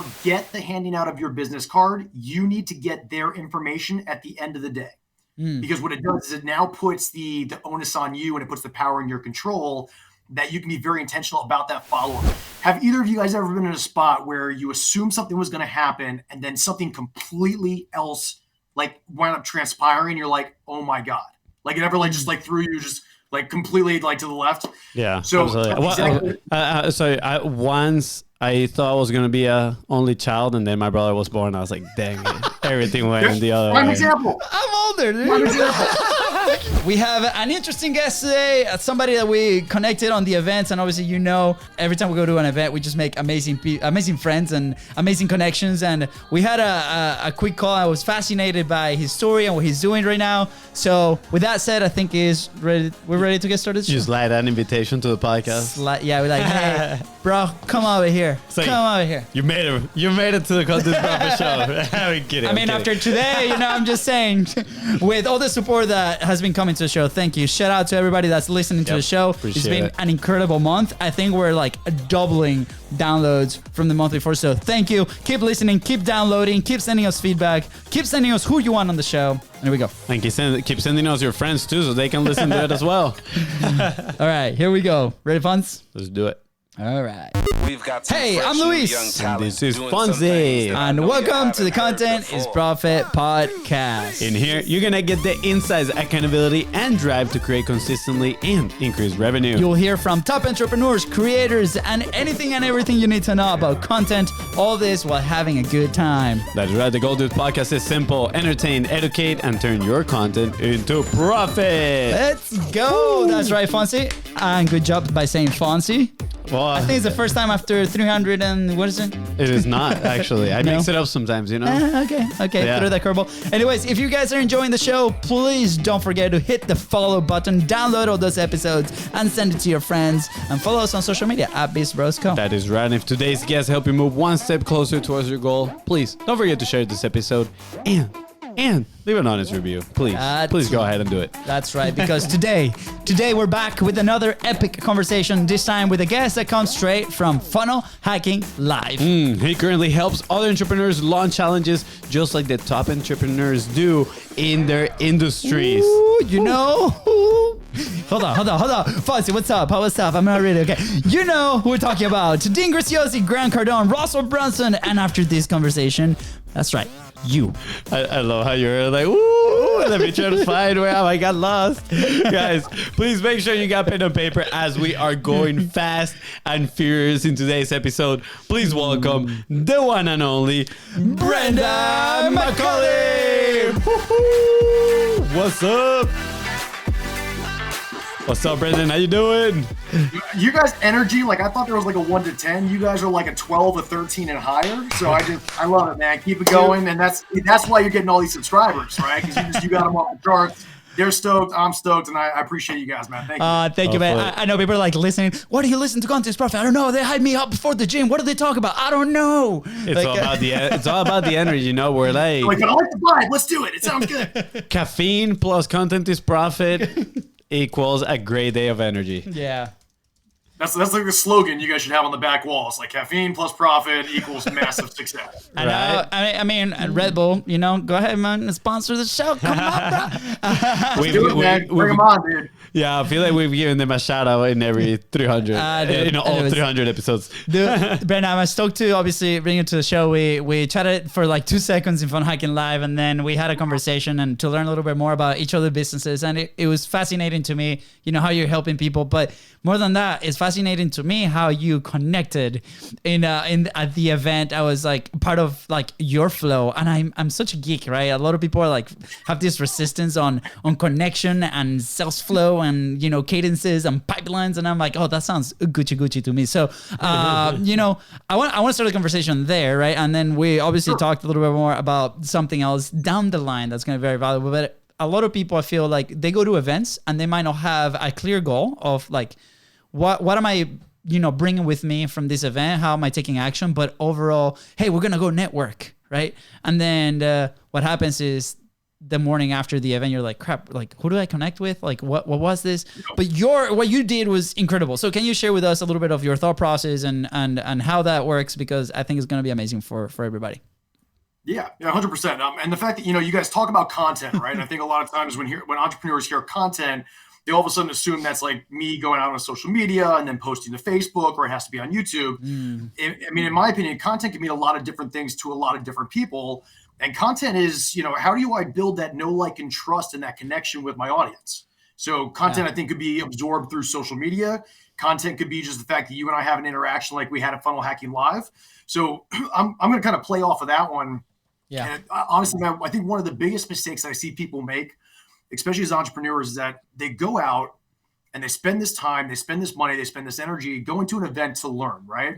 forget the handing out of your business card. You need to get their information at the end of the day. Because what it does is it now puts the onus on you, and it puts the power in your control that you can be very intentional about that follow-up. Have either of you guys ever been in a spot where you assumed something was going to happen and then something completely else like wound up transpiring? You're like, oh my God. Like it ever like just like threw you just like completely like to the left? Yeah. So exactly. Once I thought I was going to be a only child, and then my brother was born. I was like, dang it. Everything went in the other way. Example. I'm older, dude. We have an interesting guest today, somebody that we connected on the events, and obviously, you know, every time we go to an event, we just make amazing friends and amazing connections. And we had a quick call. I was fascinated by his story and what he's doing right now. So, with that said, I think we're ready to get started. Just slide an invitation to the podcast. We're like, hey, bro, come over here. Come over here. You made it to the Content Profit Show. I'm kidding. I mean, after today, you know, I'm just saying, with all the support that has been coming to the show, thank you. Shout out to everybody that's listening to the show. It's been an incredible month. I think we're like doubling downloads from the month before. So thank you. Keep listening, keep downloading, keep sending us feedback, keep sending us who you want on the show. There we go. And keep sending us your friends too, so they can listen to it as well. All right, here we go. Ready, Fonz? Let's do it. All right. We've got hey, I'm Luis. And this is FONZI. And welcome to the Content is Profit podcast. In here, you're going to get the insights, accountability, and drive to create consistently and increase revenue. You'll hear from top entrepreneurs, creators, and anything and everything you need to know about content. All this while having a good time. That's right. The goal of this podcast is simple. Entertain, educate, and turn your content into profit. Let's go. Woo. That's right, Fonzie. And good job by saying Fonzie. Well, I think it's the first time after 300 and what is it? It is not, actually. I mix it up sometimes, you know? Okay. Yeah. Throw that curveball. Anyways, if you guys are enjoying the show, please don't forget to hit the follow button, download all those episodes, and send it to your friends. And follow us on social media at BIZBROS. That is right. And if today's guests help you move one step closer towards your goal, please don't forget to share this episode and leave an honest review. Please go ahead and do it. That's right, because today we're back with another epic conversation, this time with a guest that comes straight from Funnel Hacking Live. He currently helps other entrepreneurs launch challenges just like the top entrepreneurs do in their industries. Ooh, you know Hold on. Fonzie, what's up? I'm not ready. Okay. You know who we're talking about. Dean Graziosi, Grant Cardone, Russell Brunson, and after this conversation, that's right, you. I love how you're like, ooh, let me try to find where I got lost. Guys, please make sure you got pen and paper as we are going fast and furious in today's episode. Please welcome the one and only Brendan McCauley. What's up? What's up, Brendan? How you doing? You guys' energy, like I thought there was like a 1 to 10. You guys are like a 12, a 13, and higher. So I love it, man. Keep it going, and that's why you're getting all these subscribers, right? Because you got them off the charts. They're stoked. I'm stoked, and I appreciate you guys, man. Thank you. Thank you, man. I know people are like listening. Why do you listen to Content Profit? I don't know. They hype me up before the gym. What do they talk about? I don't know. It's all about the energy. You know, we're like I like the vibe. Let's do it. It sounds good. Caffeine plus content is profit equals a great day of energy. Yeah. That's like the slogan you guys should have on the back wall. It's like caffeine plus profit equals massive success. Right? I mean, Red Bull, you know, go ahead, man, sponsor the show. Come on, bro. Bring them on, dude. Yeah, I feel like we've given them a shout out in every 300, all 300 episodes. Dude, Brendan, I'm stoked to obviously bring you to the show. We chatted for like 2 seconds in Funnel Hacking Live, and then we had a conversation and to learn a little bit more about each other's businesses. And it was fascinating to me, you know, how you're helping people. But more than that, it's fascinating to me how you connected at the event. I was like part of like your flow, and I'm such a geek, right? A lot of people are like have this resistance on connection and sales flow and, you know, cadences and pipelines, and I'm like, oh, that sounds Gucci to me. So you know, I want to start a conversation there, right? And then we obviously talked a little bit more about something else down the line that's going to be very valuable. But a lot of people, I feel like they go to events and they might not have a clear goal of like, what am I, you know, bringing with me from this event? How am I taking action? But overall, hey, we're going to go network, right? And then what happens is the morning after the event, you're like, crap, like who do I connect with? Like what was this? But what you did was incredible. So can you share with us a little bit of your thought process and how that works? Because I think it's going to be amazing for everybody. Yeah, 100%. And the fact that, you guys talk about content, right? And I think a lot of times when entrepreneurs hear content, they all of a sudden assume that's like me going out on social media and then posting to Facebook, or it has to be on YouTube. I mean, in my opinion, content can mean a lot of different things to a lot of different people. And content is, how do I build that know, like, and trust and that connection with my audience? So content, I think, could be absorbed through social media. Content could be just the fact that you and I have an interaction like we had at Funnel Hacking Live. So I'm going to kind of play off of that one. Yeah. And honestly, man, I think one of the biggest mistakes I see people make, especially as entrepreneurs, is that they go out and they spend this time, they spend this money, they spend this energy going to an event to learn, right?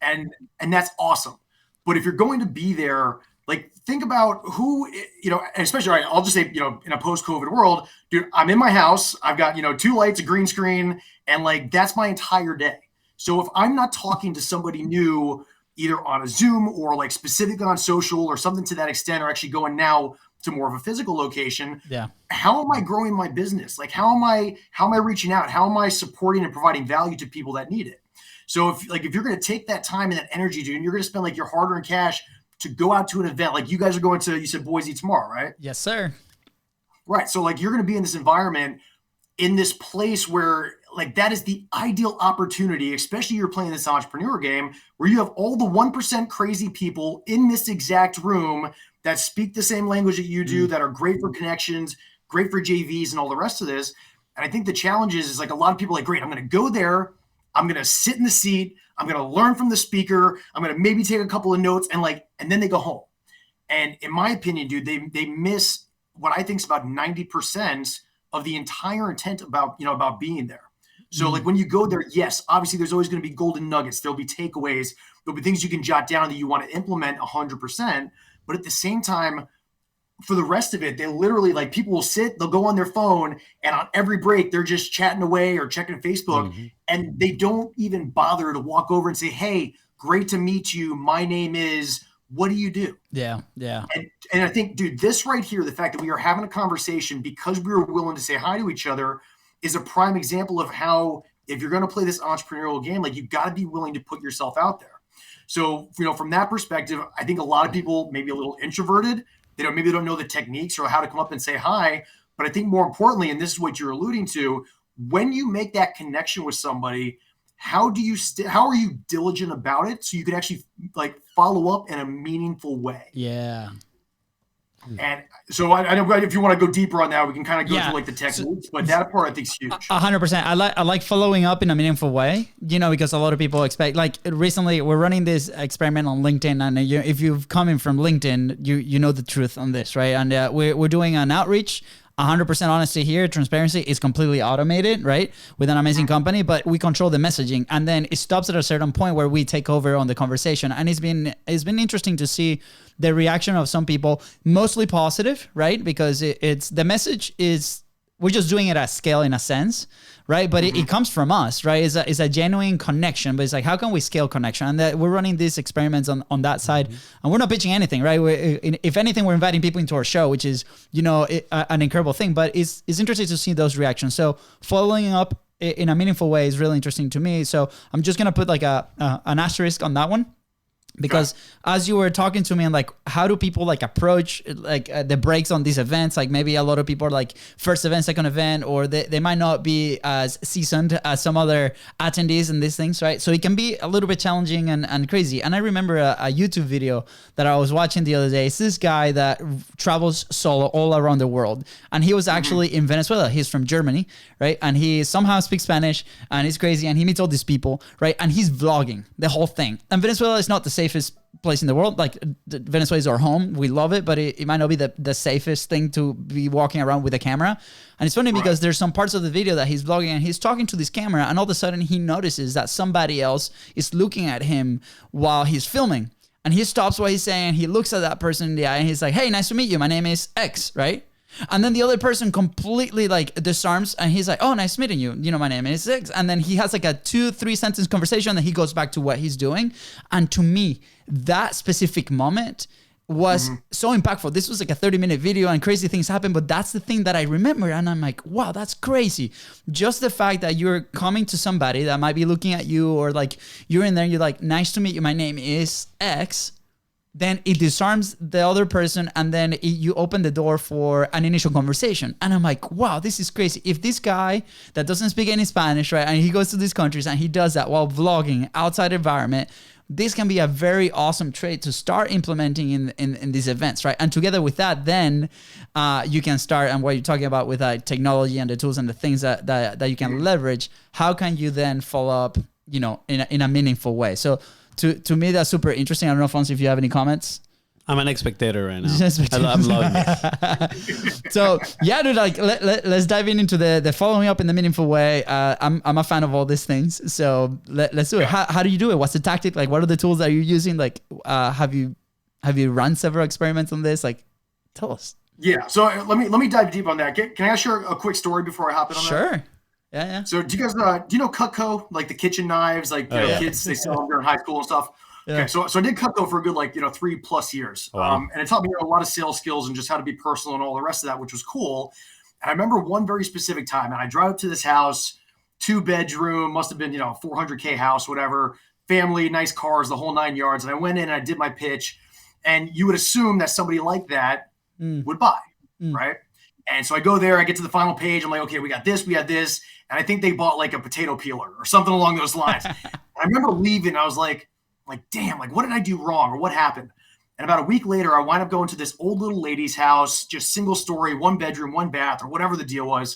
And that's awesome. But if you're going to be there, like, think about who, and especially, all right, I'll just say, in a post-COVID world, dude, I'm in my house, I've got, 2 lights, a green screen, and like, that's my entire day. So if I'm not talking to somebody new, either on a Zoom or like specifically on social or something to that extent, or actually going now to more of a physical location, how am I growing my business? Like, how am I reaching out? How am I supporting and providing value to people that need it? So if you're going to take that time and that energy, dude, and you're going to spend like your hard-earned cash to go out to an event, like you guys are going to, you said Boise tomorrow, right? Yes, sir. Right. So like, you're going to be in this environment, in this place where like that is the ideal opportunity, especially you're playing this entrepreneur game where you have all the 1% crazy people in this exact room that speak the same language that you do, that are great for connections, great for JVs and all the rest of this. And I think the challenge is like a lot of people are like, great, I'm going to go there. I'm going to sit in the seat. I'm going to learn from the speaker. I'm going to maybe take a couple of notes and then they go home. And in my opinion, dude, they miss what I think is about 90% of the entire intent about being there. So like when you go there, yes, obviously there's always going to be golden nuggets. There'll be takeaways. There'll be things you can jot down that you want to implement 100%. But at the same time, for the rest of it, they literally, like, people will sit, they'll go on their phone, and on every break, they're just chatting away or checking Facebook, and they don't even bother to walk over and say, hey, great to meet you. My name is, what do you do? Yeah. And I think, dude, this right here, the fact that we are having a conversation because we were willing to say hi to each other is a prime example of how, if you're going to play this entrepreneurial game, like, you got to be willing to put yourself out there. So, from that perspective, I think a lot of people may be a little introverted. Maybe they don't know the techniques or how to come up and say hi. But I think more importantly, and this is what you're alluding to, when you make that connection with somebody, how are you diligent about it so you can actually like follow up in a meaningful way? Yeah. And so I know if you want to go deeper on that, we can kind of go through like the techniques, but that part I think is huge. 100%. I like following up in a meaningful way, because a lot of people expect, like, recently we're running this experiment on LinkedIn, and if you've come in from LinkedIn, you know the truth on this, right? And we're doing an outreach. 100% honesty here, transparency is completely automated, right? With an amazing company, but we control the messaging, and then it stops at a certain point where we take over on the conversation. And it's been interesting to see the reaction of some people, mostly positive, right? Because it's the message is, we're just doing it at scale in a sense, right? But it comes from us, right? It's a genuine connection, but it's like, how can we scale connection? And that we're running these experiments on that side, and we're not pitching anything, right? If anything, we're inviting people into our show, which is, an incredible thing, but it's interesting to see those reactions. So following up in a meaningful way is really interesting to me. So I'm just going to put like an asterisk on that one. Because as you were talking to me, and like, how do people like approach like the breaks on these events? Like, maybe a lot of people are like first event, second event, or they might not be as seasoned as some other attendees in these things, right? So it can be a little bit challenging and crazy. And I remember a YouTube video that I was watching the other day. It's this guy that travels solo all around the world. And he was actually in Venezuela. He's from Germany, right? And he somehow speaks Spanish, and he's crazy, and he meets all these people, right? And he's vlogging the whole thing. And Venezuela is not the safest place in the world. Like, Venezuela is our home. We love it, but it might not be the safest thing to be walking around with a camera. And it's funny because there's some parts of the video that he's vlogging and he's talking to this camera, and all of a sudden he notices that somebody else is looking at him while he's filming. And he stops what he's saying. He looks at that person in the eye and he's like, hey, nice to meet you. My name is X, right? And then the other person completely like disarms, and he's like, oh, nice meeting you. My name is X. And then he has like a 2-3 sentence conversation, and then he goes back to what he's doing. And to me, that specific moment was so impactful. This was like a 30-minute video and crazy things happen, but that's the thing that I remember. And I'm like, wow, that's crazy. Just the fact that you're coming to somebody that might be looking at you, or like you're in there and you're like, nice to meet you, my name is X. Then it disarms the other person, and then you open the door for an initial conversation. And I'm like, wow, this is crazy. If this guy that doesn't speak any Spanish, right, and he goes to these countries and he does that while vlogging outside environment, this can be a very awesome trait to start implementing in these events, right? And together with that, then you can start, and what you're talking about with technology and the tools and the things that you can leverage, how can you then follow up, you know, in a meaningful way? So to me, that's super interesting. I don't know, Fonzie, if you have any comments. I'm an spectator right now. I'm loving it. So yeah, dude, like let's dive into the following up in the meaningful way. I'm a fan of all these things. So let's do it. How do you do it? What's the tactic? Like, what are the tools that you're using? Like, have you run several experiments on this? Like, tell us. Yeah. So let me dive deep on that. Can I share a quick story before I hop in on that? Sure. Yeah. So do you guys do you know Cutco, like the kitchen knives, like kids, they sell them during high school and stuff? Yeah. Okay, so I did Cutco for a good 3+ years, and it taught me a lot of sales skills and just how to be personal and all the rest of that, which was cool. And I remember one very specific time, and I drive up to this house, 2-bedroom, must have been 400K house, whatever, family, nice cars, the whole 9 yards. And I went in and I did my pitch, and you would assume that somebody like that would buy, right? And so I go there, I get to the final page, I'm like, okay, we got this, and I think they bought like a potato peeler or something along those lines. And I remember leaving, I was like, damn, like what did I do wrong or what happened? And about a week later, I wind up going to this old little lady's house, just single story, 1 bedroom, 1 bath, or whatever the deal was.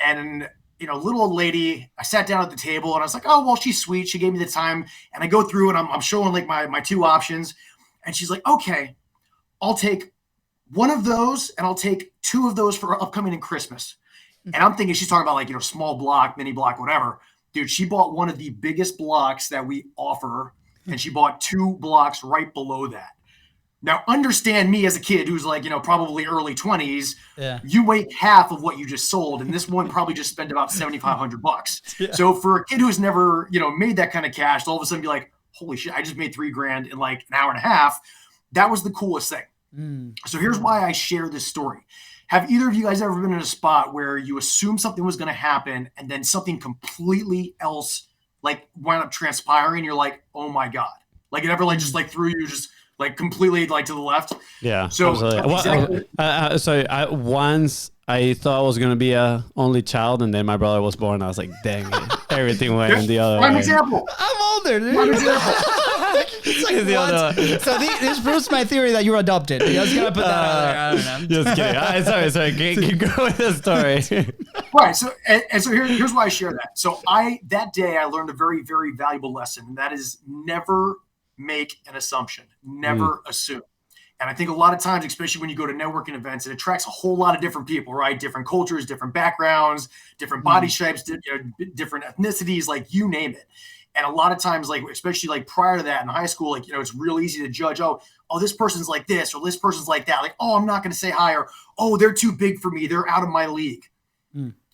And, little old lady, I sat down at the table and I was like, oh, well, she's sweet. She gave me the time. And I go through and I'm showing like my 2 options. And she's like, okay, I'll take 1 of those and I'll take 2 of those for upcoming in Christmas. And I'm thinking she's talking about small block, mini block, whatever. Dude, she bought one of the biggest blocks that we offer, and she bought 2 blocks right below that. Now, understand me as a kid who's probably early 20s. Yeah. You weigh half of what you just sold, and this one probably just spent about $7,500. Yeah. So for a kid who's never, made that kind of cash, to all of a sudden be like, holy shit, I just made $3,000 in like an hour and a half. That was the coolest thing. So here's why I share this story. Have either of you guys ever been in a spot where you assumed something was going to happen and then something completely else wound up transpiring? You're like, oh my God. Like it ever just threw you just completely to the left? Yeah. So exactly. Once I thought I was going to be a only child, and then my brother was born. I was like, dang it. Everything went in the other way. Prime example. I'm older, dude. Prime example. So this proves my theory that you're adopted. I was gonna put that out there. I don't know. Just kidding. Sorry. Keep going with the story. Right. So here's why I share that. So that day I learned a very, very valuable lesson, and that is never make an assumption. Never assume. And I think a lot of times, especially when you go to networking events, it attracts a whole lot of different people, right? Different cultures, different backgrounds, different body shapes, different ethnicities, you name it. And a lot of times, especially prior to that in high school, it's real easy to judge, oh, this person's like this, or this person's like that. Oh, I'm not going to say hi, or, oh, they're too big for me. They're out of my league.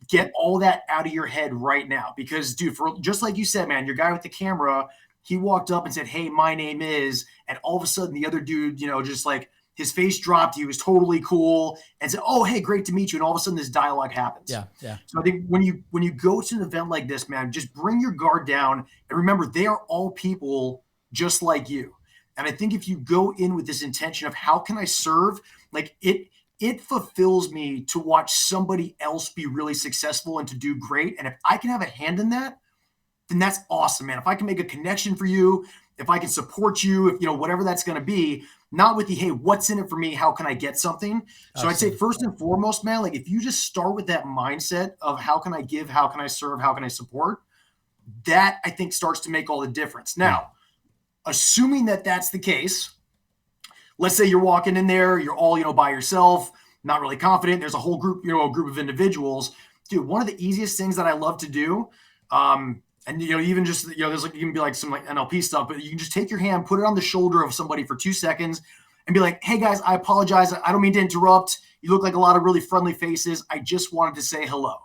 Get all that out of your head right now. Because, dude, just like you said, man, your guy with the camera, he walked up and said, hey, my name is, and all of a sudden the other dude, just his face dropped. He was totally cool and said, oh, hey, great to meet you. And all of a sudden this dialogue happens. Yeah. So I think when you go to an event like this, man, just bring your guard down and remember they are all people just like you. And I think if you go in with this intention of how can I serve, it fulfills me to watch somebody else be really successful and to do great. And if I can have a hand in that, then that's awesome, man. If I can make a connection for you, if I can support you, if whatever that's going to be, not with the, hey, what's in it for me? How can I get something? So I'd say first and foremost, man, if you just start with that mindset of how can I give, how can I serve, how can I support, that I think starts to make all the difference. Now, assuming that that's the case, let's say you're walking in there, you're all, by yourself, not really confident. There's a whole group, a group of individuals. Dude, one of the easiest things that I love to do, and, even just, there's you can be some NLP stuff, but you can just take your hand, put it on the shoulder of somebody for 2 seconds and be like, hey guys, I apologize. I don't mean to interrupt. You look like a lot of really friendly faces. I just wanted to say hello.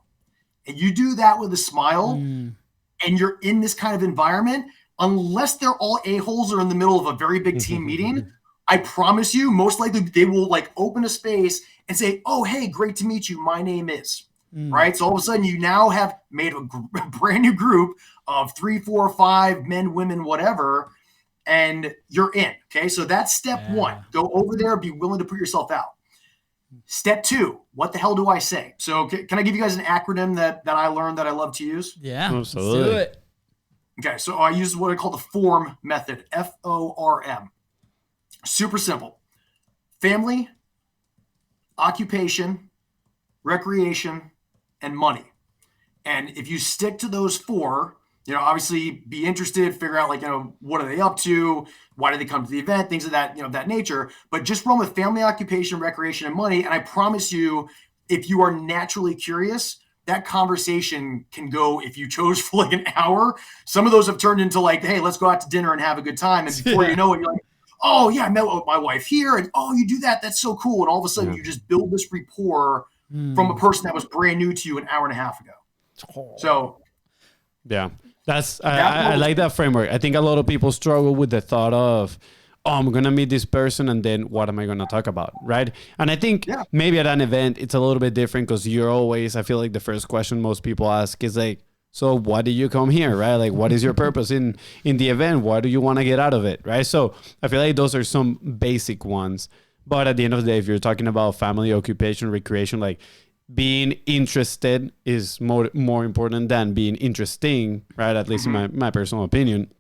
And you do that with a smile and you're in this kind of environment, unless they're all a-holes or in the middle of a very big team meeting, I promise you, most likely they will like open a space and say, oh, hey, great to meet you. My name is, right? So all of a sudden you now have made a brand new group of 3, 4, 5 men, women, whatever, and you're in. Okay. So that's step one. Go over there, be willing to put yourself out. Step two, what the hell do I say? So can I give you guys an acronym that I learned that I love to use? Yeah, absolutely. Let's do it. Okay. So I use what I call the FORM method, FORM. Super simple. Family, occupation, recreation, and money. And if you stick to those 4, obviously be interested, figure out like, what are they up to? Why did they come to the event? Things of that, that nature. But just run with family, occupation, recreation, and money. And I promise you, if you are naturally curious, that conversation can go, if you chose for like an hour, some of those have turned into like, hey, let's go out to dinner and have a good time. And before you know it, you're like, oh yeah, I met my wife here. And oh, you do that. That's so cool. And all of a sudden you just build this rapport from a person that was brand new to you an hour and a half ago. So yeah. I like that framework. I think a lot of people struggle with the thought of, oh, I'm going to meet this person and then what am I going to talk about, right? And I think maybe at an event, it's a little bit different because I feel like the first question most people ask is like, so why did you come here, right? Like, what is your purpose in the event? What do you want to get out of it, right? So I feel like those are some basic ones. But at the end of the day, if you're talking about family, occupation, recreation, like being interested is more important than being interesting, right? At least in my personal opinion.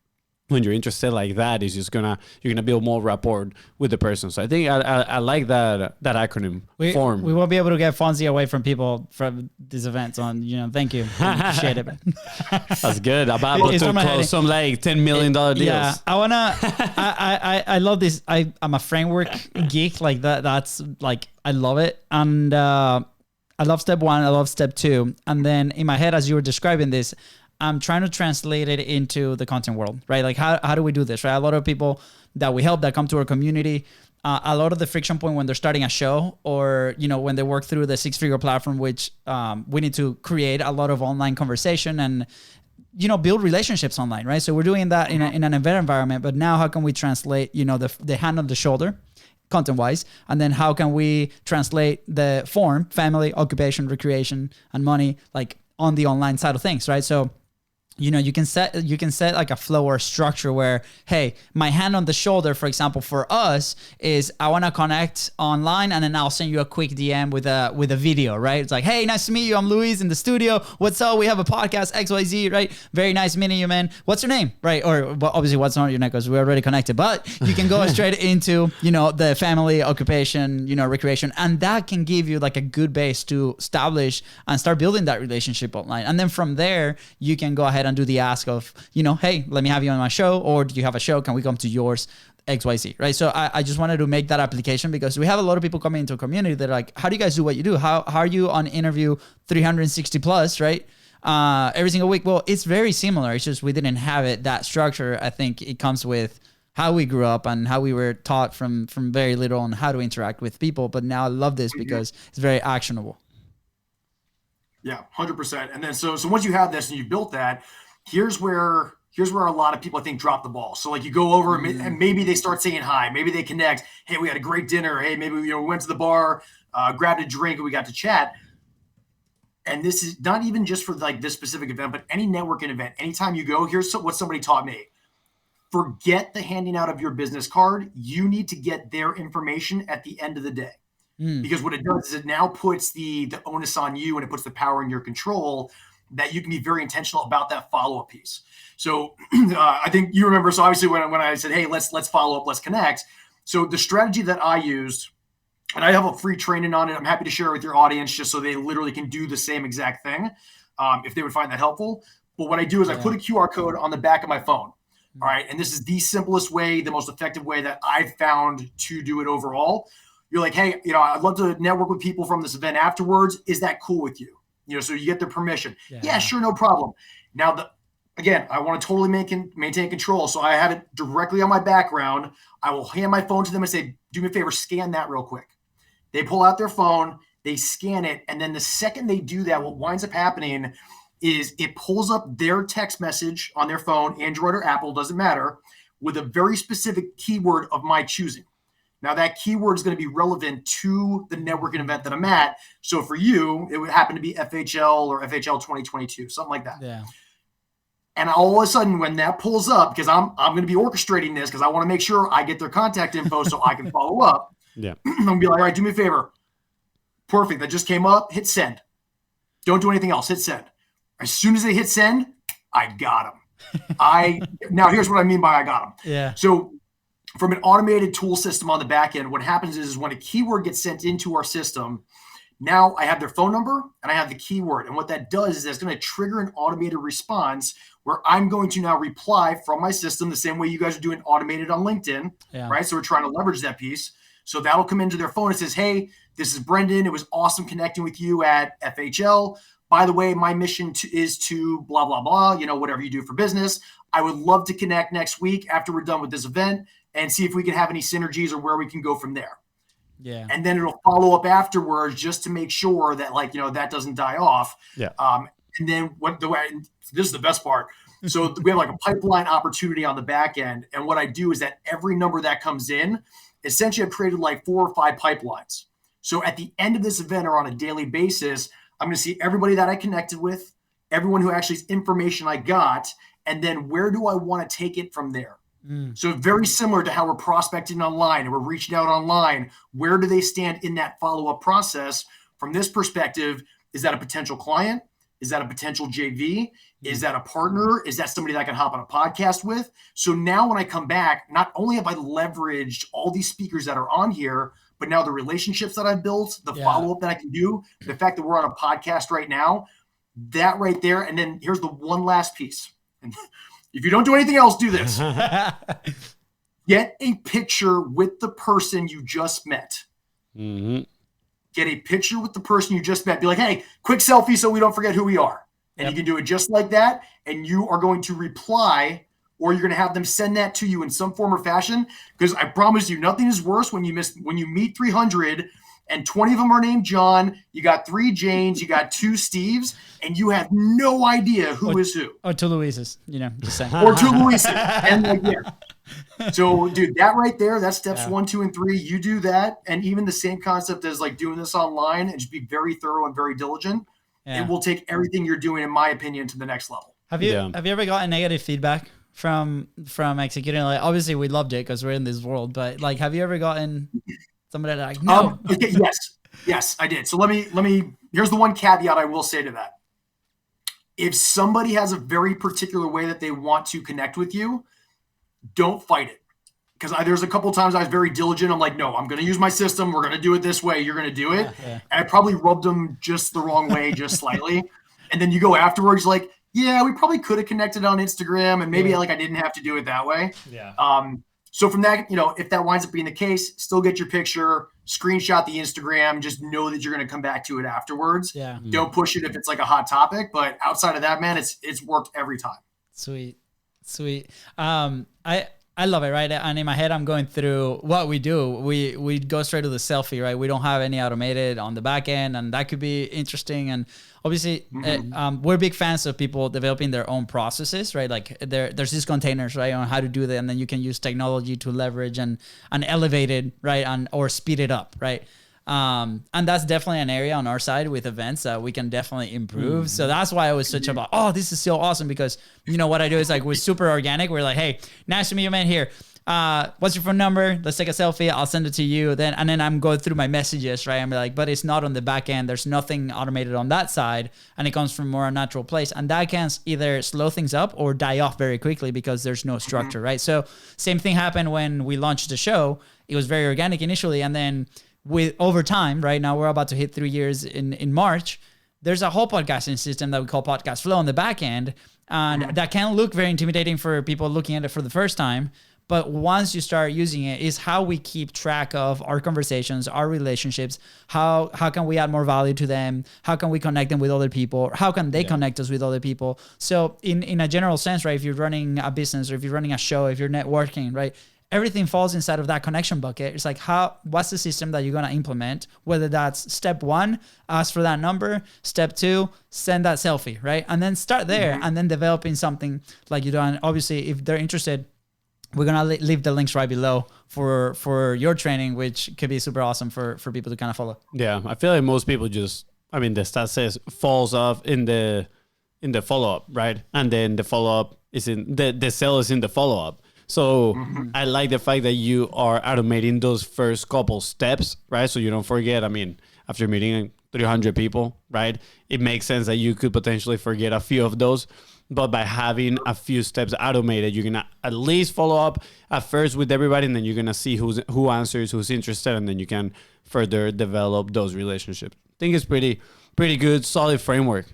When you're interested like that, is just you're gonna build more rapport with the person. So I think I like that acronym form. We won't be able to get FONZI away from people from these events. Thank you, appreciate it. That's good. I'm about to close some like $10 million deals. Yeah, I love this. I'm a framework geek like that. That's like I love it, and I love step 1. I love step 2, and then in my head as you were describing this, I'm trying to translate it into the content world, right? Like how do we do this, right? A lot of people that we help that come to our community, a lot of the friction point when they're starting a show or, when they work through the 6-figure platform, which we need to create a lot of online conversation and, build relationships online, right? So we're doing that in an event environment, but now how can we translate, the hand on the shoulder content-wise, and then how can we translate the form, family, occupation, recreation, and money, like on the online side of things, right? So you can set like a flow or structure where, hey, my hand on the shoulder, for example, for us is I want to connect online and then I'll send you a quick DM with a video, right? It's like, hey, nice to meet you. I'm Luis in the studio. What's up? We have a podcast, XYZ, right? Very nice meeting you, man. What's your name? Right? Or well, obviously what's not your name because we're already connected, but you can go straight into, the family, occupation, recreation. And that can give you like a good base to establish and start building that relationship online. And then from there, you can go ahead and do the ask of, hey, let me have you on my show, or do you have a show? Can we come to yours? XYZ, right? So I just wanted to make that application because we have a lot of people coming into a community that are like, how do you guys do what you do? How are you on interview 360 plus, right? Every single week. Well, it's very similar. It's just we didn't have it, that structure. I think it comes with how we grew up and how we were taught from very little on how to interact with people. But now I love this because it's very actionable. Yeah, 100%. And then so once you have this and you've built that, here's where a lot of people I think drop the ball. So like you go over and maybe they start saying hi, maybe they connect. Hey, we had a great dinner. Hey, maybe we went to the bar, grabbed a drink, and we got to chat. And this is not even just for like this specific event, but any networking event. Anytime you go, here's what somebody taught me. Forget the handing out of your business card. You need to get their information at the end of the day. Because what it does is it now puts the onus on you and it puts the power in your control that you can be very intentional about that follow-up piece. So I think you remember, so obviously when I said, hey, let's follow up, let's connect. So the strategy that I used, and I have a free training on it, I'm happy to share it with your audience just so they literally can do the same exact thing if they would find that helpful. But what I do is I put a QR code on the back of my phone. All right. And this is the simplest way, the most effective way that I've found to do it overall. You're like, hey, I'd love to network with people from this event afterwards. Is that cool with you? So you get their permission. Yeah, sure, no problem. Now, again, I want to totally maintain control. So I have it directly on my background. I will hand my phone to them and say, do me a favor, scan that real quick. They pull out their phone, they scan it. And then the second they do that, what winds up happening is it pulls up their text message on their phone, Android or Apple, doesn't matter, with a very specific keyword of my choosing. Now that keyword is going to be relevant to the networking event that I'm at. So for you, it would happen to be FHL or FHL 2022, something like that. Yeah. And all of a sudden, when that pulls up, because I'm going to be orchestrating this because I want to make sure I get their contact info so I can follow up. Yeah. I'm going to be like, all right, do me a favor. Perfect. That just came up. Hit send. Don't do anything else. Hit send. As soon as they hit send, I got them. Now here's what I mean by I got them. Yeah. So from an automated tool system on the back end, what happens is when a keyword gets sent into our system, now I have their phone number and I have the keyword. And what that does is that's going to trigger an automated response where I'm going to now reply from my system the same way you guys are doing automated on LinkedIn, right? So we're trying to leverage that piece. So that'll come into their phone and says, hey, this is Brendan. It was awesome connecting with you at FHL. By the way, my mission is to blah, blah, blah, whatever you do for business. I would love to connect next week after we're done with this event and see if we can have any synergies or where we can go from there. Yeah. And then it'll follow up afterwards just to make sure that that doesn't die off. Yeah. And then this is the best part. So we have like a pipeline opportunity on the back end. And what I do is that every number that comes in, essentially I've created like 4 or 5 pipelines. So at the end of this event or on a daily basis, I'm going to see everybody that I connected with, everyone who actually is information I got, and then where do I want to take it from there? So very similar to how we're prospecting online and we're reaching out online. Where do they stand in that follow-up process? From this perspective, is that a potential client? Is that a potential JV? Is that a partner? Is that somebody that I can hop on a podcast with? So now when I come back, not only have I leveraged all these speakers that are on here, but now the relationships that I've built, the follow-up that I can do, the fact that we're on a podcast right now, that right there. And then here's the one last piece. And if you don't do anything else, do this. Get a picture with the person you just met. Mm-hmm. Get a picture with the person you just met. Be like, hey, quick selfie so we don't forget who we are. And you can do it just like that. And you are going to reply, or you're going to have them send that to you in some form or fashion. Because I promise you, nothing is worse when you meet 300 and 20 of them are named John. You got 3 Janes, you got 2 Steves, and you have no idea who is who. Or 2 Louises, just saying. Or 2 Louises. And So, dude, that right there, that's steps 1, 2, and 3. You do that. And even the same concept as like doing this online and just be very thorough and very diligent. It will take everything you're doing, in my opinion, to the next level. Have you ever gotten negative feedback from executing? Like, obviously we loved it because we're in this world, but like, have you ever gotten somebody like, no? Yes, I did. So let me, here's the one caveat I will say to that. If somebody has a very particular way that they want to connect with you, don't fight it. Because there's a couple times I was very diligent. I'm like, no, I'm going to use my system. We're going to do it this way. You're going to do it. And I probably rubbed them just the wrong way, just slightly. And then you go afterwards like, yeah, we probably could have connected on Instagram and maybe I didn't have to do it that way. Yeah. So from that, if that winds up being the case, still get your picture, screenshot the Instagram, just know that you're going to come back to it afterwards. Yeah. Don't push it if it's like a hot topic, but outside of that, man, it's worked every time. Sweet. I love it, right? And in my head, I'm going through what we do. We go straight to the selfie, right? We don't have any automated on the back end, and that could be interesting. And obviously, we're big fans of people developing their own processes, right? Like there's these containers, right, on how to do that, and then you can use technology to leverage and elevate it, right, or speed it up, right? And that's definitely an area on our side with events that we can definitely improve. So that's why I was such about, this is so awesome, because what I do is like, we're super organic. We're like, hey, nice to meet you, man. Here, what's your phone number? Let's take a selfie. I'll send it to you. And then I'm going through my messages, right? I'm like, but it's not on the back end. There's nothing automated on that side. And it comes from more a natural place. And that can either slow things up or die off very quickly because there's no structure, right? So same thing happened when we launched the show. It was very organic initially. And then over time, right now we're about to hit 3 years in March, there's a whole podcasting system that we call Podcast Flow on the back end. And that can look very intimidating for people looking at it for the first time. But once you start using it, is how we keep track of our conversations, our relationships. How can we add more value to them? How can we connect them with other people? How can they connect us with other people? So in a general sense, right, if you're running a business or if you're running a show, if you're networking, right, everything falls inside of that connection bucket. It's like, what's the system that you're going to implement? Whether that's step 1, ask for that number. Step 2, send that selfie, right? And then start there and then developing something like you do. And obviously, if they're interested we're gonna leave the links right below for your training, which could be super awesome for people to kind of follow. Yeah, I feel like most people just, I mean, the stat says falls off in the follow up, right? And then the follow up is in the sale is in the follow up. So I like the fact that you are automating those first couple steps, right? So you don't forget. I mean, after meeting 300 people, right? It makes sense that you could potentially forget a few of those. But by having a few steps automated, you're gonna at least follow up at first with everybody, and then you're gonna see who answers, who's interested, and then you can further develop those relationships. I think it's pretty good, solid framework.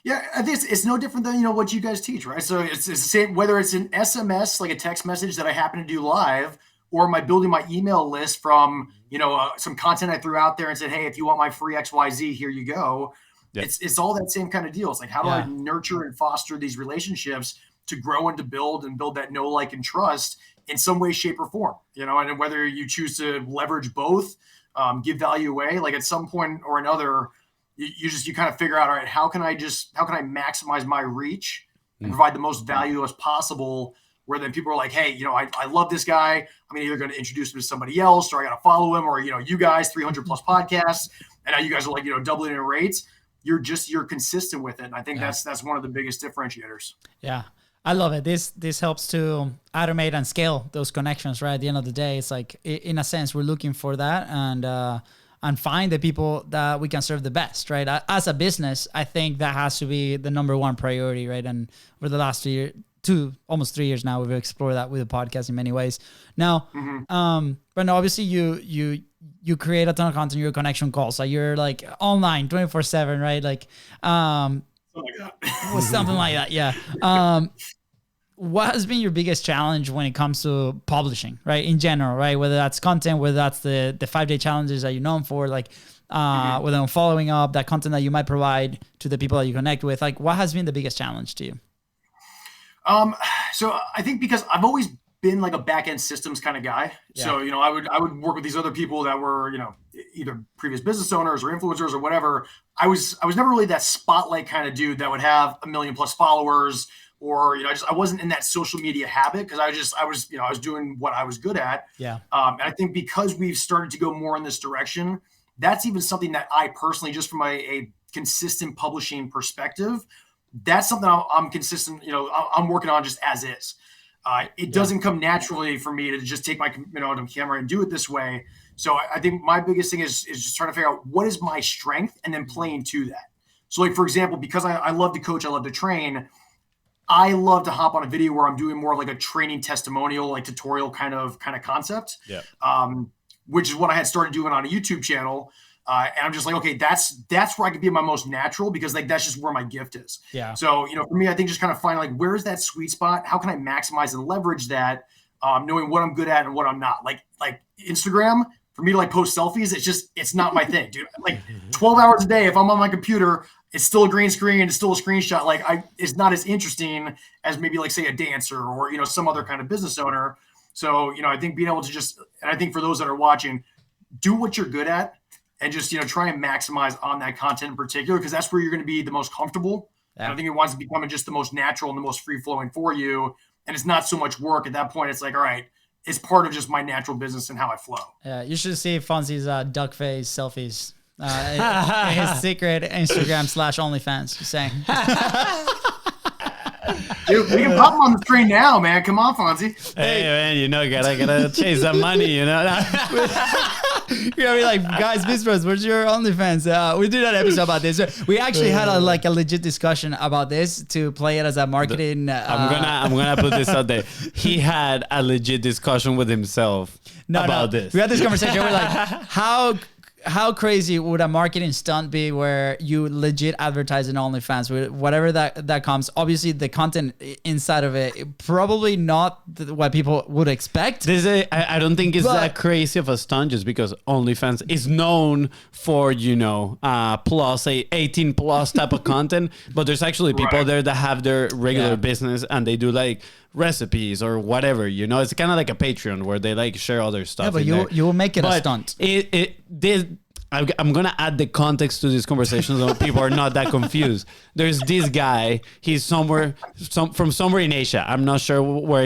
Yeah, I think it's no different than, what you guys teach, right? So it's the same, whether it's an SMS, like a text message that I happen to do live, or am I building my email list from, some content I threw out there and said, hey, if you want my free XYZ, here you go. Yep. It's all that same kind of deal. It's like, how do I nurture and foster these relationships to grow and to build that know, like, and trust in some way, shape, or form, and whether you choose to leverage both, give value away, like at some point or another, you kind of figure out, all right, how can I maximize my reach and provide the most value as possible, where then people are like, hey, I love this guy. I'm either going to introduce him to somebody else, or I got to follow him, or, you guys 300 plus podcasts. And now you guys are like, doubling in rates. You're consistent with it. And I think that's one of the biggest differentiators. Yeah. I love it. This helps to automate and scale those connections, right? At the end of the day, it's like, in a sense, we're looking for that and find the people that we can serve the best, right? As a business, I think that has to be the number one priority, right? And over the last almost 3 years now, we've explored that with the podcast in many ways. Now, but obviously you create a ton of content, you're connection calls, like you're like online 24/7, right? Like, something like that. Yeah. What has been your biggest challenge when it comes to publishing, right? In general, right? Whether that's content, whether that's the 5-day challenges that you're known for, like, whether following up that content that you might provide to the people that you connect with, like, what has been the biggest challenge to you? So I think because I've always been like a back-end systems kind of guy. Yeah. So, I would work with these other people that were, either previous business owners or influencers or whatever. I was never really that spotlight kind of dude that would have 1 million plus followers, or, I wasn't in that social media habit, because I was doing what I was good at. Yeah. And I think because we've started to go more in this direction, that's even something that I personally, just from a consistent publishing perspective, that's something I'm consistent, I'm working on just as is. It doesn't come naturally for me to just take my camera and do it this way. So I think my biggest thing is just trying to figure out what is my strength and then playing to that. So, like, for example, because I love to coach, I love to train, I love to hop on a video where I'm doing more of like a training testimonial, like tutorial kind of concept, which is what I had started doing on a YouTube channel. And I'm just like, okay, that's where I could be my most natural, because like, that's just where my gift is. Yeah. So, for me, I think just kind of finding like, where's that sweet spot? How can I maximize and leverage that? Knowing what I'm good at and what I'm not. Like Instagram, for me to like post selfies, it's not my thing, dude. Like 12 hours a day, if I'm on my computer, it's still a green screen, it's still a screenshot. Like it's not as interesting as maybe like, say, a dancer or, some other kind of business owner. So, I think being able to and I think for those that are watching, do what you're good at, and just, try and maximize on that content in particular, because that's where you're going to be the most comfortable. Yeah. And I think it winds up becoming just the most natural and the most free flowing for you. And it's not so much work at that point. It's like, all right, it's part of just my natural business and how I flow. Yeah, you should see FONZI's duck face selfies. His secret Instagram /OnlyFans. Just saying. Dude, we can pop him on the screen now, man. Come on, Fonzie. Hey, man, gotta chase that money, You're gonna be like, guys, BIZBROS, where's your OnlyFans? We did an episode about this. We actually had a legit discussion about this to play it as a marketing. I'm gonna put this out there. He had a legit discussion with himself about this. We had this conversation. We're like, how crazy would a marketing stunt be where you legit advertise in OnlyFans, whatever that comes? Obviously, the content inside of it, probably not what people would expect. I don't think it's that crazy of a stunt, just because OnlyFans is known for, plus 18 plus type of content. But there's actually people there that have their regular business and they do like recipes or whatever, it's kind of like a Patreon where they like share other stuff. Yeah, but you will make it a stunt. I'm gonna add the context to this conversation so people are not that confused. There's this guy. He's from somewhere in Asia. I'm not sure where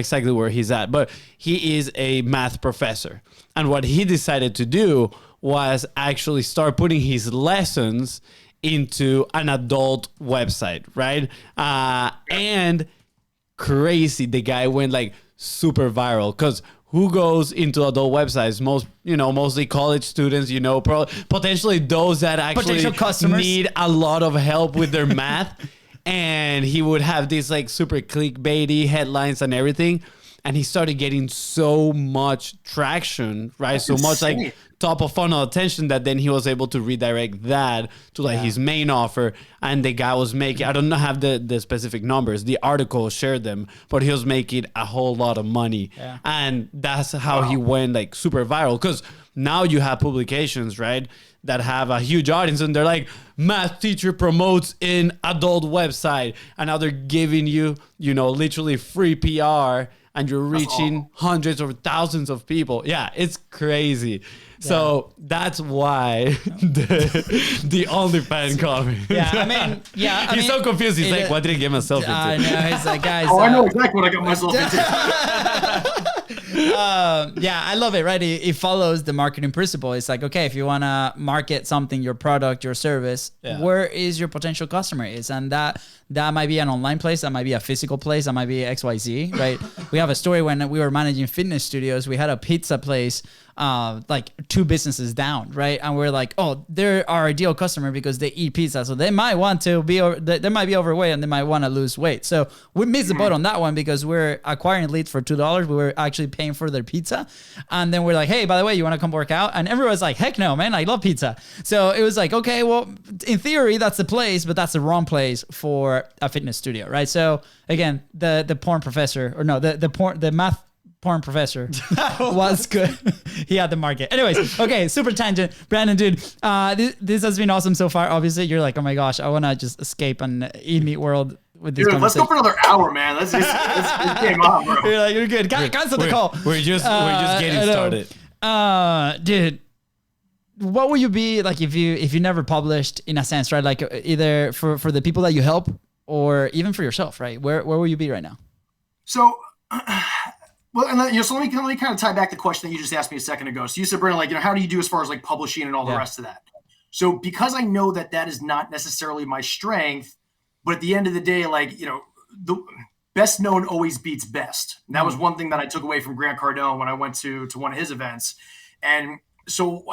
he's at, but he is a math professor. And what he decided to do was actually start putting his lessons into an adult website, right? And crazy, the guy went like super viral because who goes into adult websites? Mostly college students, potentially those that actually need a lot of help with their math. And he would have these like super clickbaity headlines and everything. And he started getting so much traction, right? That's so much like top of funnel attention that then he was able to redirect that to like his main offer. And the guy was making, I don't have the specific numbers. The article shared them, but he was making a whole lot of money. Yeah. And that's how he went like super viral. Because now you have publications, right, that have a huge audience and they're like, math teacher promotes in adult website. And now they're giving you, literally free PR. And you're reaching hundreds or thousands of people. Yeah, it's crazy. Yeah. So that's why the OnlyFans comment. Yeah, He's so confused. He's like, what did I get myself into? I know. He's like, guys. I know exactly what I got myself into. I love it, right? It follows the marketing principle. It's like, okay, if you want to market something, your product, your service, where is your potential customer is? And that might be an online place, that might be a physical place, that might be XYZ, right? We have a story when we were managing fitness studios, we had a pizza place like 2 businesses down, right? And we're like, oh, they're our ideal customer because they eat pizza, so they might want to be, they might be overweight and they might want to lose weight. So we missed the boat on that one because we're acquiring leads for $2. We were actually paying for their pizza, and then we're like, hey, by the way, you want to come work out? And everyone's like, heck no, man, I love pizza. So it was like, okay, well, in theory, that's the place, but that's the wrong place for a fitness studio, right? So again, the porn professor, or no, the math porn professor was good. He had the market. Anyways, okay, super tangent. Brandon, dude, this has been awesome so far. Obviously, you're like, oh my gosh, I want to just escape and eat meat world with this. Dude, let's go for another hour, man. Let's game on, bro. You're like, you're good. Cancel the call. We're just getting started. Dude, what would you be like if you never published, in a sense, right? Like either for the people that you help or even for yourself, right? Where will you be right now? So, well, and so let me kind of tie back the question that you just asked me a second ago. So you said, Brendan, like, how do you do as far as like publishing and all the rest of that? So because I know that is not necessarily my strength, but at the end of the day, like, the best known always beats best. And that was one thing that I took away from Grant Cardone when I went to one of his events. And so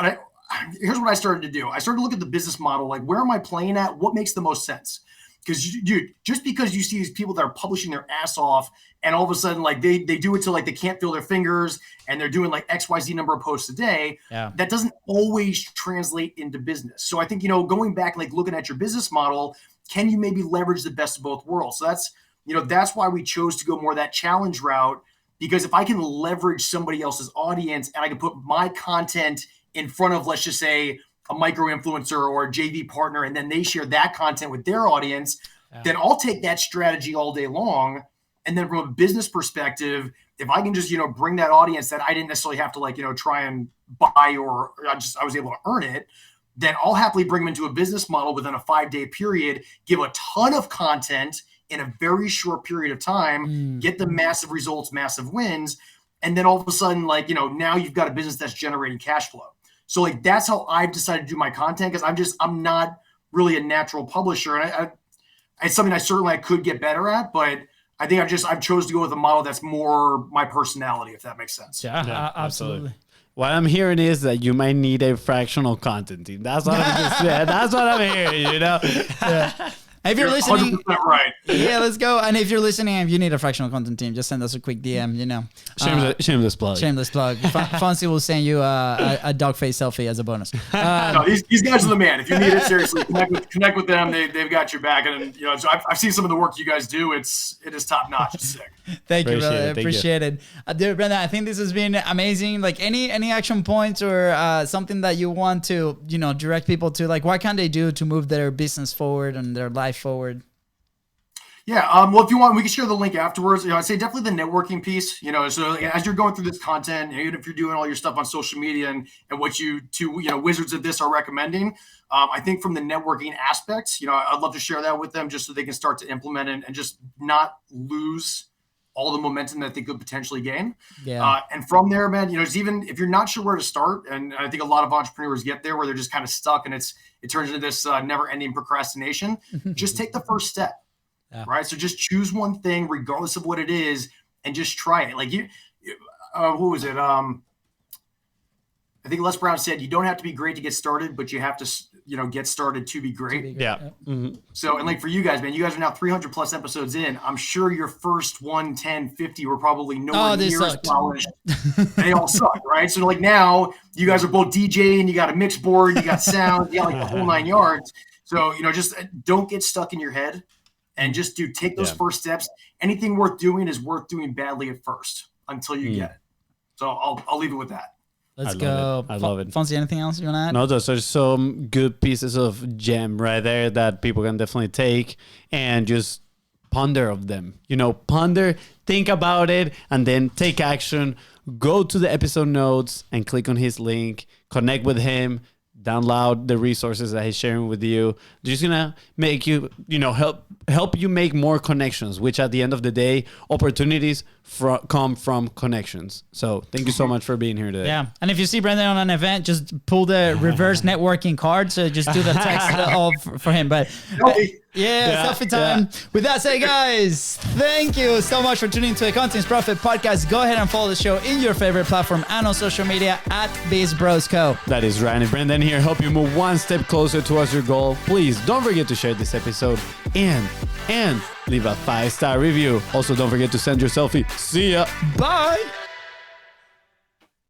here's what I started to do. I started to look at the business model, like, where am I playing at? What makes the most sense? Because, dude, just because you see these people that are publishing their ass off and all of a sudden, like, they do it till, like, they can't feel their fingers and they're doing, like, XYZ number of posts a day, that doesn't always translate into business. So I think, going back, like, looking at your business model, can you maybe leverage the best of both worlds? So that's why we chose to go more that challenge route, because if I can leverage somebody else's audience and I can put my content in front of, let's just say, a micro influencer or a JV partner, and then they share that content with their audience, then I'll take that strategy all day long. And then from a business perspective, if I can just, bring that audience that I didn't necessarily have to, like, try and buy, or I was able to earn it, then I'll happily bring them into a business model within a 5-day period, give a ton of content in a very short period of time, get them massive results, massive wins. And then all of a sudden, like, now you've got a business that's generating cash flow. So, like, that's how I've decided to do my content, because I'm not really a natural publisher. And it's something I could get better at, but I think I've chose to go with a model that's more my personality, if that makes sense. Yeah, absolutely. What I'm hearing is that you might need a fractional content team. That's what I'm hearing, Yeah. If you're listening, 100% right. Yeah, let's go. And if you're listening, if you need a fractional content team, just send us a quick DM. Shameless plug. Shameless plug. FONZI will send you a dog face selfie as a bonus. No, these guys are the man. If you need it, seriously, connect with them. They've got your back. And so I've seen some of the work you guys do. It is top notch. It's sick. Thank you, brother. Appreciate it. Dude, Brendan, I think this has been amazing. Like, any action points or something that you want to direct people to, like, what can they do to move their business forward and their life forward? Yeah. Well, if you want, we can share the link afterwards. I'd say definitely the networking piece. So as you're going through this content, even if you're doing all your stuff on social media and what you two, wizards of this are recommending, I think from the networking aspects, I'd love to share that with them just so they can start to implement it and just not lose all the momentum that they could potentially gain. Yeah. And from there, man, even if you're not sure where to start, and I think a lot of entrepreneurs get there where they're just kind of stuck and it turns into this never-ending procrastination. Just take the first step. Yeah. Right. So just choose one thing, regardless of what it is, and just try it. Like who was it? I think Les Brown said, you don't have to be great to get started, but you have to, get started to be great. Yeah. Mm-hmm. So, and like for you guys, man, you guys are now 300 plus episodes in. I'm sure your first 1, 10, 50 were probably nowhere near as polished. They all suck, right? So like now you guys are both DJing, you got a mix board, you got sound, you got like the whole 9 yards. So, just don't get stuck in your head. And just take those first steps. Anything worth doing is worth doing badly at first until you get it. So I'll leave it with that. Let's go. I love it. FONZI, anything else you want to add? No, those are some good pieces of gem right there that people can definitely take and just ponder of them. Ponder, think about it, and then take action. Go to the episode notes and click on his link. Connect with him. Download the resources that he's sharing with you. Just gonna make you, help you make more connections, which at the end of the day, opportunities come from connections. So thank you so much for being here today. Yeah. And if you see Brendan on an event, just pull the reverse networking card. So just do the text all for him. But selfie time. Yeah. With that said, guys, thank you so much for tuning to the Contents Profit Podcast. Go ahead and follow the show in your favorite platform and on social media at BIZBROS Co. That is Ryan and Brendan here. Help you move one step closer towards your goal. Please don't forget to share this episode and leave a 5-star review. Also, don't forget to send your selfie. See ya. Bye.